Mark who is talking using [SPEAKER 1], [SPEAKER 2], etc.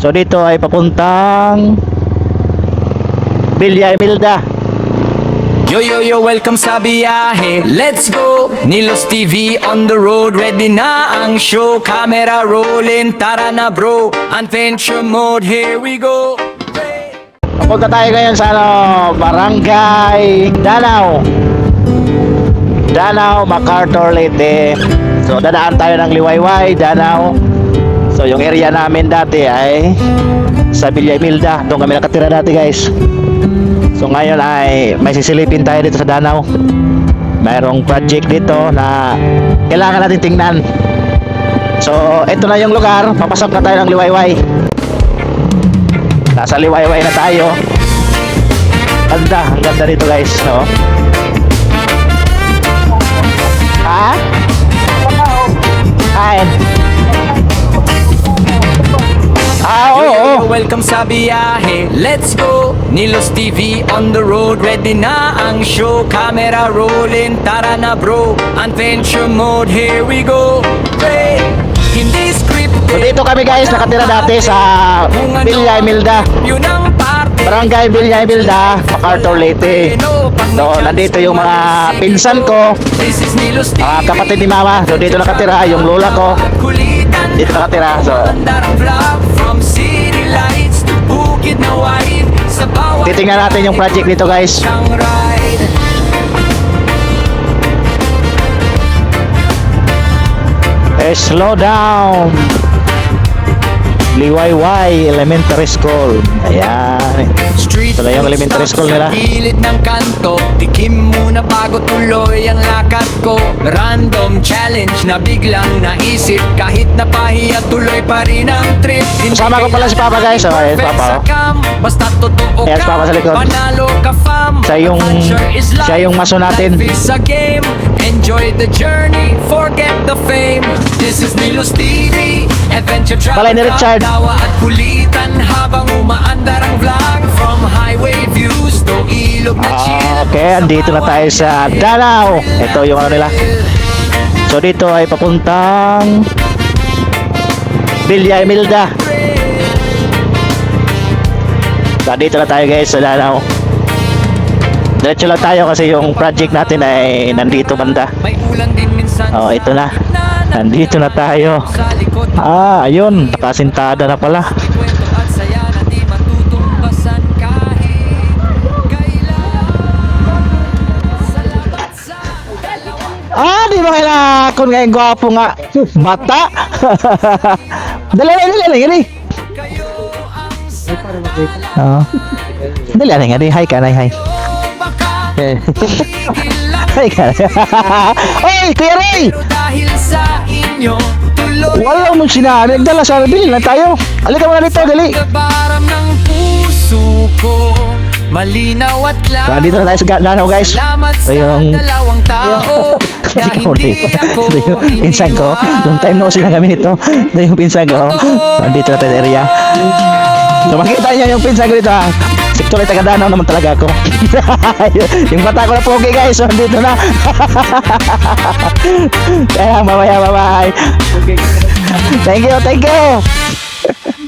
[SPEAKER 1] So dito ay papuntang Villa Imelda.
[SPEAKER 2] Yo yo yo, welcome sa biyahe. Let's go! Nilos TV on the road. Ready na ang show. Camera rolling, tara na bro. Adventure mode, here we go.
[SPEAKER 1] Papunta tayo ngayon sa Barangay Danao, MacArthur, Leyte. So dadaan tayo ng Liwayway, Danao. So yung area namin dati ay sa Villa Imelda. Doon kami nakatira dati, guys. So ngayon ay may sisilipin tayo dito sa Danao. Mayroong project dito na kailangan natin tingnan. So ito na yung lugar. Papasok na tayo ng Liwayway. Nasa Liwayway na tayo. Ang ganda dito, guys, no? Ha? Kain.
[SPEAKER 2] Yo yo
[SPEAKER 1] Oo.
[SPEAKER 2] yo, welcome sa biyahe. Let's go! Nilos TV on the road. Ready na ang show. Camera rolling, tara na bro. Adventure mode, here we go. Hey, hindi scripted.
[SPEAKER 1] So dito kami, guys, nakatira dati sa Villa Imelda,
[SPEAKER 2] Yun ang parte.
[SPEAKER 1] Barangay Villa Imelda, MacArthur, Leyte. So nandito yung mga pinsan ko,
[SPEAKER 2] This is Nilos TV.
[SPEAKER 1] kapatid ni mama. So dito nakatira yung lola ko.
[SPEAKER 2] Kulitan.
[SPEAKER 1] Dito nakatira. So
[SPEAKER 2] Andarang vlog from city lights to bukid na wide. Sa bawat
[SPEAKER 1] titingnan natin yung project dito, guys.
[SPEAKER 2] isang ride.
[SPEAKER 1] Slow down. Liwayway Elementary School. Ayan.
[SPEAKER 2] Street
[SPEAKER 1] Ito na yung
[SPEAKER 2] food
[SPEAKER 1] elementary
[SPEAKER 2] stop
[SPEAKER 1] school nila.
[SPEAKER 2] Sa gilid ng kanto. Tikim muna bago tuloy ang lakad ko. Random challenge na biglang naisip. Kahit napahiya tuloy pa rin ang trip. Hindi
[SPEAKER 1] Kasama ko pala si Papa, guys. Oh, ayan,
[SPEAKER 2] perfect
[SPEAKER 1] Papa,
[SPEAKER 2] sa
[SPEAKER 1] oh.
[SPEAKER 2] cam. Basta totoo
[SPEAKER 1] Ayan, si
[SPEAKER 2] ka.
[SPEAKER 1] Papa sa likod.
[SPEAKER 2] Panalo ka fam.
[SPEAKER 1] Siya yung-
[SPEAKER 2] Adventure is life.
[SPEAKER 1] siya yung maso natin.
[SPEAKER 2] Life is a game. Enjoy the journey. Forget the fame. This is Nilos TV. Adventure travel.
[SPEAKER 1] Balay ni Richard.
[SPEAKER 2] Tawa at kulitan habang umaandar ang vlog. From highway views to ilog na chill.
[SPEAKER 1] Okay, andito na tayo sa Danao. Ito yung ano nila. So dito ay papuntang Villa Imelda. So dito na tayo, guys, sa Danao. Diretso lang tayo kasi yung project natin ay nandito banda.
[SPEAKER 2] May ulan din minsan.
[SPEAKER 1] Oh, ito na. Nandito na tayo.
[SPEAKER 2] Sa likod.
[SPEAKER 1] Ayun, kasintada na pala.
[SPEAKER 2] Kwento at saya na di matutumbasan kahit kailan. Salamat sa dalawang
[SPEAKER 1] Di ba kailangan nga yung gwapo nga? Mata. Dali.
[SPEAKER 2] kayo ang
[SPEAKER 1] Dali. Hi ka, hi.
[SPEAKER 2] baka ilang.
[SPEAKER 1] Hi ka. Oy, Kuya Ray!
[SPEAKER 2] Pero dahil sa inyo tuloy
[SPEAKER 1] Wala mo sinabi. Nagdala sana. Dili lang tayo. Halika mo na dito, dali.
[SPEAKER 2] kabaram ng puso ko. Malinaw at
[SPEAKER 1] So,
[SPEAKER 2] lang.
[SPEAKER 1] dito na tayo sa Danao, guys.
[SPEAKER 2] Salamat
[SPEAKER 1] Ito
[SPEAKER 2] sa
[SPEAKER 1] yung
[SPEAKER 2] dalawang tao na hindi ako
[SPEAKER 1] Ito yung pinsan ko. Long time no sila kami nito. Ito yung pinsan ko. Nandito na tayo sa area. So makita niyo yung pinsan ko dito, ha. Sektor ay taga Danao naman talaga ako. Yung bata ko na pogi, guys. So dito na. Kaya mamaya. Thank you.